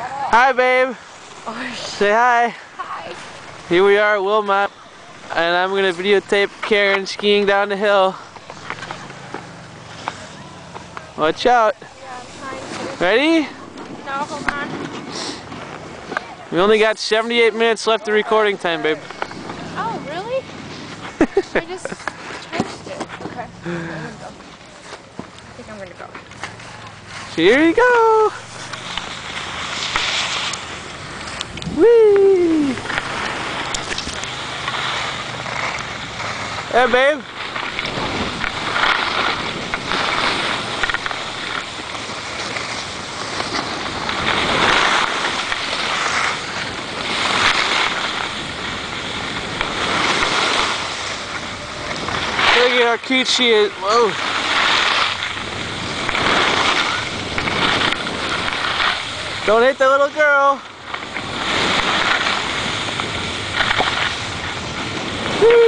Hi, babe. Say hi. Hi. Here we are at Wilmot, and I'm gonna videotape Karen skiing down the hill. Watch out. Yeah, I'm trying to. Ready? No, hold on. We only got 78 minutes left of recording time, babe. Oh, really? I just charged it. Okay. I'm gonna go. I think I'm gonna go. Here you go. Whee! Hey, babe. Look at how cute she is. Whoa. Don't hit the little girl. Woo.